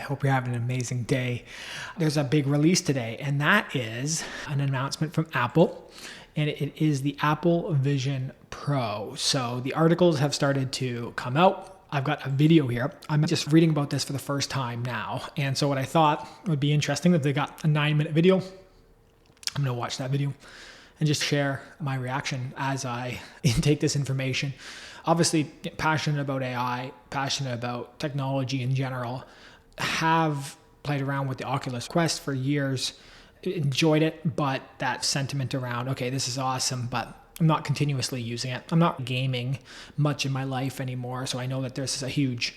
hope you're having an amazing day. There's a big release today, and that is an announcement from Apple, and it is the Apple Vision Pro. So the articles have started to come out. I've got a video here. I'm just reading about this for the first time now. And so what I thought would be interesting, if they got a 9-minute video, I'm gonna watch that video and just share my reaction as I intake this information. Obviously, passionate about AI, passionate about technology in general, have played around with the Oculus Quest for years, enjoyed it, but that sentiment around, okay, this is awesome, but I'm not continuously using it. I'm not gaming much in my life anymore, so I know that there's a huge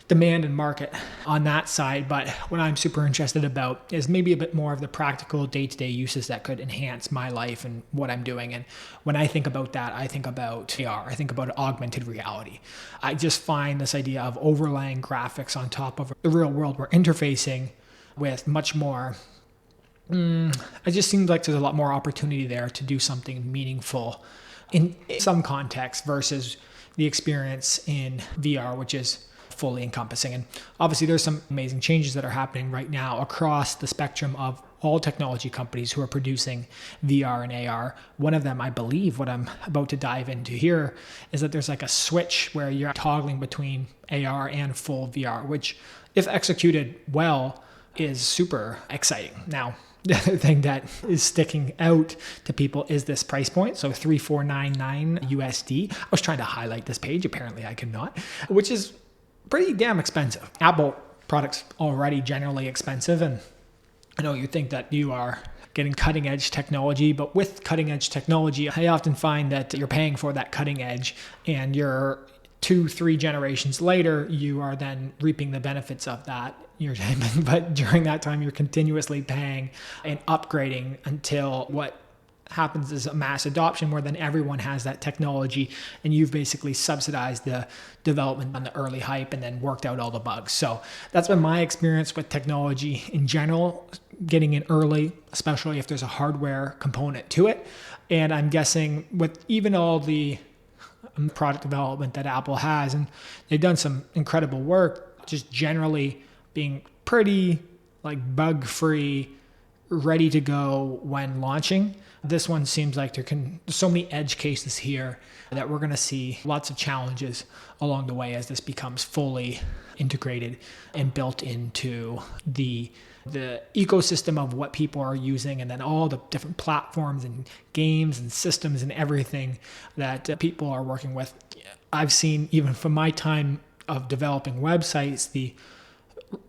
demand and market on that side, but what I'm super interested about is maybe a bit more of the practical day-to-day uses that could enhance my life and what I'm doing. And when I think about that, I think about AR, I think about augmented reality. I just find this idea of overlaying graphics on top of the real world we're interfacing with much more. It just seems like there's a lot more opportunity there to do something meaningful in some context versus the experience in VR, which is fully encompassing. And obviously there's some amazing changes that are happening right now across the spectrum of all technology companies who are producing VR and AR. One of them, I believe, what I'm about to dive into here, is that there's like a switch where you're toggling between AR and full VR, which if executed well is super exciting. Now, the other thing that is sticking out to people is this price point. So $3,499 USD. I was trying to highlight this page. Apparently I cannot, which is pretty damn expensive. Apple products already generally expensive. And I know you think that you are getting cutting edge technology, but with cutting edge technology, I often find that you're paying for that cutting edge and you're 2-3 generations later, you are then reaping the benefits of that. But during that time, you're continuously paying and upgrading until what happens is a mass adoption where then everyone has that technology and you've basically subsidized the development on the early hype and then worked out all the bugs. So that's been my experience with technology in general, getting in early, especially if there's a hardware component to it. And I'm guessing with even all the product development that Apple has, and they've done some incredible work, just generally being pretty like bug-free, ready to go when launching. This one seems like there's so many edge cases here that we're going to see lots of challenges along the way as this becomes fully integrated and built into the ecosystem of what people are using, and then all the different platforms and games and systems and everything that people are working with. I've seen, even from my time of developing websites, the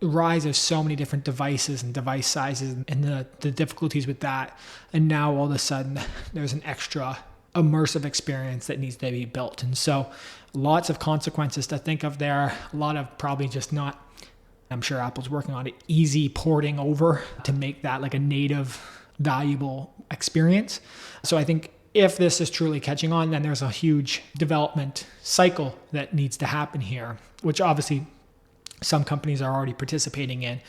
rise of so many different devices and device sizes and the difficulties with that. And now all of a sudden there's an extra immersive experience that needs to be built. And so lots of consequences to think of there. A lot of probably just not, I'm sure Apple's working on it, easy porting over to make that like a native, valuable experience. So I think if this is truly catching on, then there's a huge development cycle that needs to happen here, which obviously some companies are already participating in,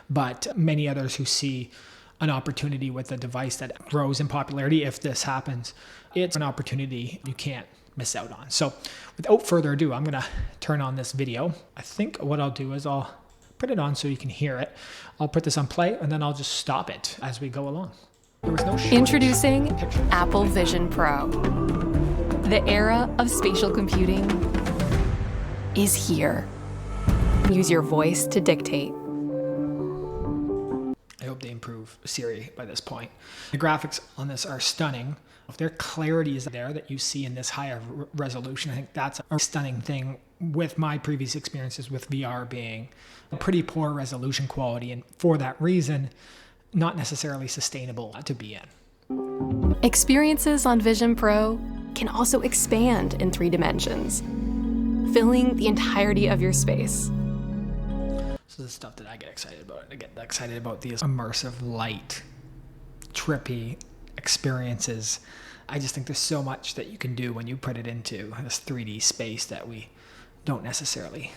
but many others who see an opportunity with a device that grows in popularity, if this happens, it's an opportunity you can't miss out on. So without further ado, I'm going to turn on this video. I think what I'll do is I'll put it on so you can hear it. I'll put this on play and then I'll just stop it as we go along. There was no Introducing Apple Vision Pro. The era of spatial computing is here. Use your voice to dictate. I hope they improve Siri by this point. The graphics on this are stunning. If their clarity is there that you see in this higher resolution, I think that's a stunning thing, with my previous experiences with VR being a pretty poor resolution quality, and for that reason, not necessarily sustainable to be in. Experiences on Vision Pro can also expand in 3 dimensions, filling the entirety of your space. So the stuff that I get excited about. I get excited about these immersive, light, trippy experiences. I just think there's so much that you can do when you put it into this 3D space that we don't necessarily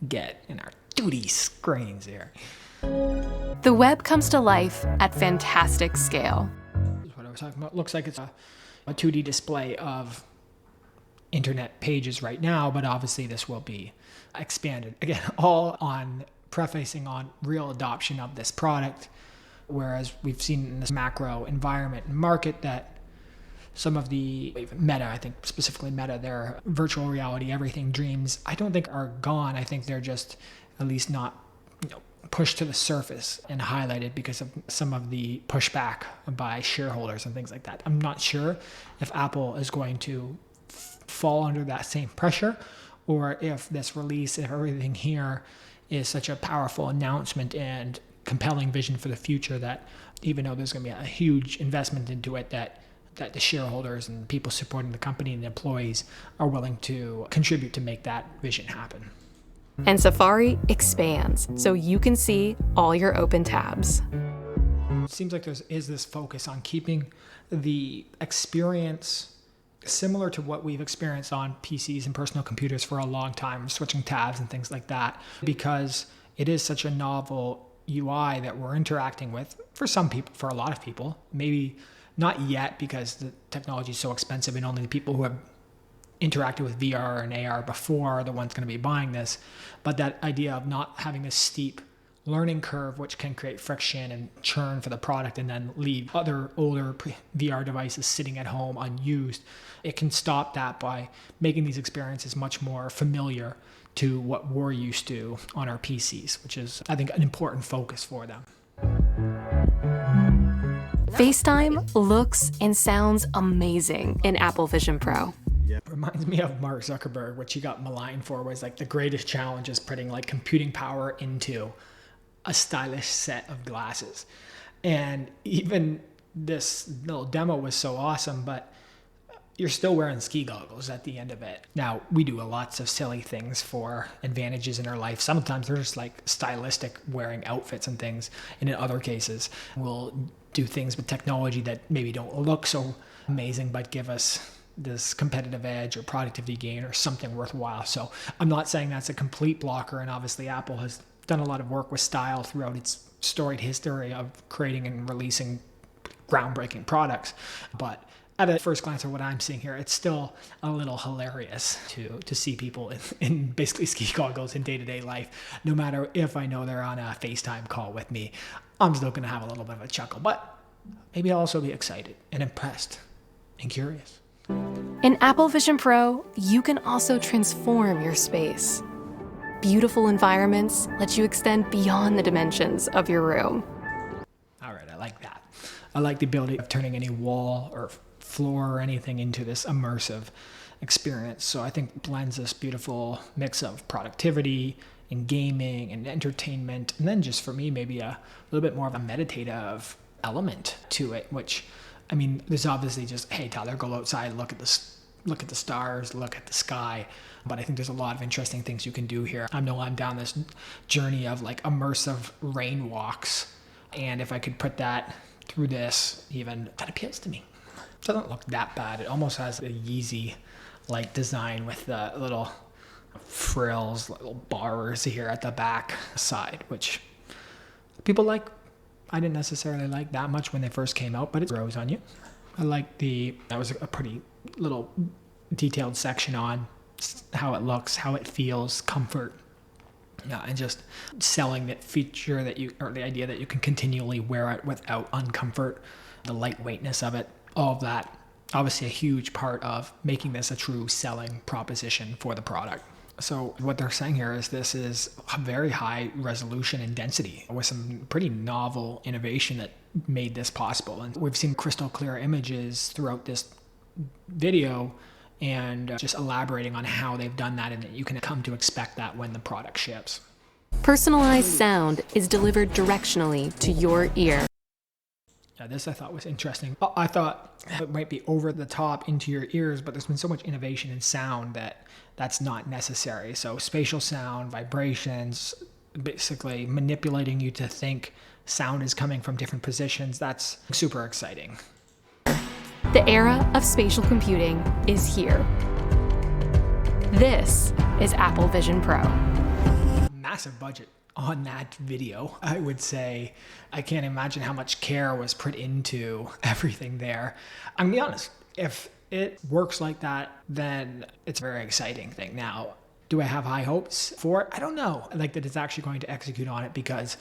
get in our 2D screens here. The web comes to life at fantastic scale. This is what I was talking about. It looks like it's a 2D display of internet pages right now, but obviously this will be expanded. Again, all on prefacing on real adoption of this product. Whereas we've seen in this macro environment and market that some of the Meta, I think specifically Meta, their virtual reality, everything dreams, I don't think are gone. I think they're just at least not, pushed to the surface and highlighted because of some of the pushback by shareholders and things like that. I'm not sure if Apple is going to fall under that same pressure, or if this release, if everything here is such a powerful announcement and compelling vision for the future that even though there's going to be a huge investment into it, that the shareholders and people supporting the company and the employees are willing to contribute to make that vision happen. And Safari expands so you can see all your open tabs. It seems like there is this focus on keeping the experience similar to what we've experienced on PCs and personal computers for a long time, switching tabs and things like that, because it is such a novel UI that we're interacting with for some people, for a lot of people. Maybe not yet because the technology is so expensive and only the people who have interacted with VR and AR before are the ones going to be buying this. But that idea of not having this steep learning curve, which can create friction and churn for the product and then leave other older VR devices sitting at home unused, it can stop that by making these experiences much more familiar to what we're used to on our PCs, which is, I think, an important focus for them. FaceTime looks and sounds amazing in Apple Vision Pro. It reminds me of Mark Zuckerberg, which he got maligned for, was like the greatest challenge is putting like computing power into a stylish set of glasses. And even this little demo was so awesome, but you're still wearing ski goggles at the end of it. Now, we do lots of silly things for advantages in our life. Sometimes they're just like stylistic wearing outfits and things. And in other cases, we'll do things with technology that maybe don't look so amazing, but give us this competitive edge or productivity gain or something worthwhile. So I'm not saying that's a complete blocker. And obviously Apple has done a lot of work with style throughout its storied history of creating and releasing groundbreaking products. But at a first glance of what I'm seeing here, it's still a little hilarious to see people in basically ski goggles in day-to-day life. No matter if I know they're on a FaceTime call with me, I'm still going to have a little bit of a chuckle. But maybe I'll also be excited and impressed and curious. In Apple Vision Pro, you can also transform your space. Beautiful environments let you extend beyond the dimensions of your room. All right, I like that. I like the ability of turning any wall or floor or anything into this immersive experience. So I think it blends this beautiful mix of productivity and gaming and entertainment. And then just for me, maybe a little bit more of a meditative element to it, which, I mean, there's obviously just, hey, Tyler, go outside, look at the stars, look at the sky. But I think there's a lot of interesting things you can do here. I know I'm down this journey of like immersive rain walks. And if I could put that through this, even, that appeals to me. It doesn't look that bad. It almost has a Yeezy-like design with the little frills, little bars here at the back side, which people like. I didn't necessarily like that much when they first came out, but it grows on you. I like that was a pretty little detailed section on how it looks, how it feels, comfort. Yeah, and just selling that feature or the idea that you can continually wear it without uncomfort, the lightweightness of it, all of that. Obviously a huge part of making this a true selling proposition for the product. So what they're saying here is this is a very high resolution and density with some pretty novel innovation that made this possible. And we've seen crystal clear images throughout this video and just elaborating on how they've done that and that you can come to expect that when the product ships. Personalized sound is delivered directionally to your ear. Yeah, this I thought was interesting. I thought it might be over the top into your ears, but there's been so much innovation in sound that's not necessary. So spatial sound, vibrations, basically manipulating you to think sound is coming from different positions. That's super exciting. The era of spatial computing is here. This is Apple Vision Pro. Massive budget on that video. I would say I can't imagine how much care was put into everything there. I'm gonna be honest, if it works like that, then it's a very exciting thing. Now, Do I have high hopes for it? I don't know. I like that it's actually going to execute on it, because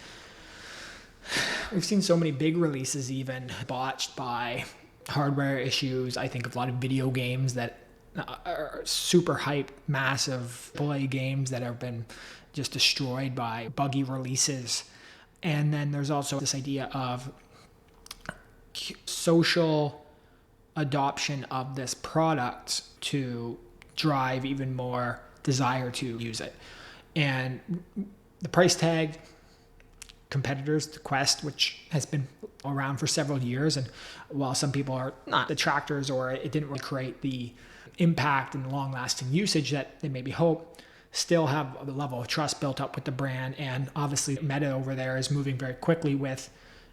we've seen so many big releases even botched by hardware issues. I think of a lot of video games that are super hyped, massive AAA games that have been just destroyed by buggy releases. And then there's also this idea of social adoption of this product to drive even more desire to use it. And the price tag, competitors, the Quest, which has been around for several years, and while some people are not detractors or it didn't really create the impact and long-lasting usage that they maybe hope, still have a level of trust built up with the brand. And obviously Meta over there is moving very quickly with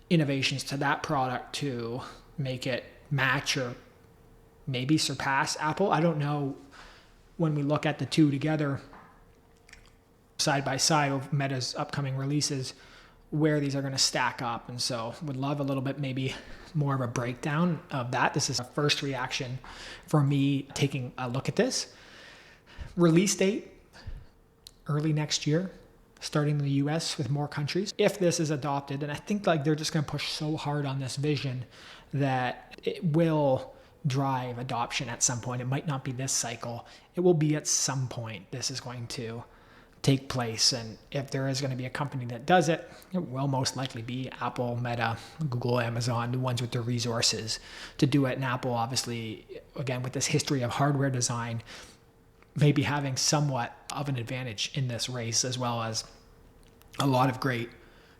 innovations to that product to make it match or maybe surpass Apple. I don't know, when we look at the two together side by side of Meta's upcoming releases, where these are going to stack up. And so would love a little bit maybe more of a breakdown of that. This is a first reaction for me taking a look at this. Release date, early next year, starting in the US with more countries. If this is adopted, and I think like they're just going to push so hard on this vision that it will drive adoption at some point. It might not be this cycle. It will be at some point. This is going to take place. And if there is going to be a company that does it, it will most likely be Apple, Meta, Google, Amazon, the ones with the resources to do it. And Apple, obviously, again, with this history of hardware design, maybe having somewhat of an advantage in this race, as well as a lot of great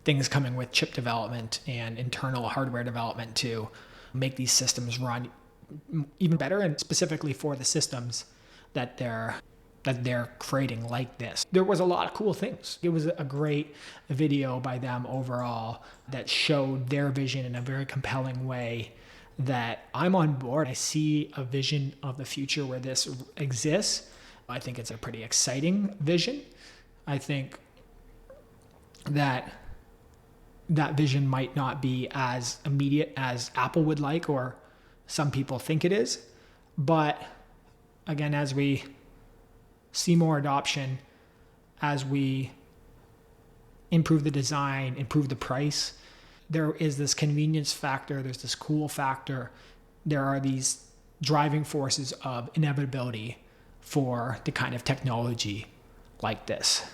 things coming with chip development and internal hardware development to make these systems run even better, and specifically for the systems that they're creating like this. There was a lot of cool things. It was a great video by them overall that showed their vision in a very compelling way that I'm on board. I see a vision of the future where this exists. I think it's a pretty exciting vision. I think that vision might not be as immediate as Apple would like, or some people think it is. But again, as we see more adoption, as we improve the design, improve the price, there is this convenience factor, there's this cool factor, there are these driving forces of inevitability for the kind of technology like this.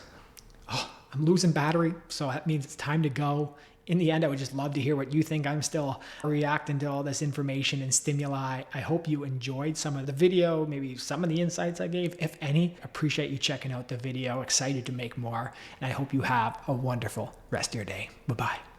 Oh, I'm losing battery, so that means it's time to go. In the end, I would just love to hear what you think. I'm still reacting to all this information and stimuli. I hope you enjoyed some of the video, maybe some of the insights I gave, if any. Appreciate you checking out the video. Excited to make more. And I hope you have a wonderful rest of your day. Bye-bye.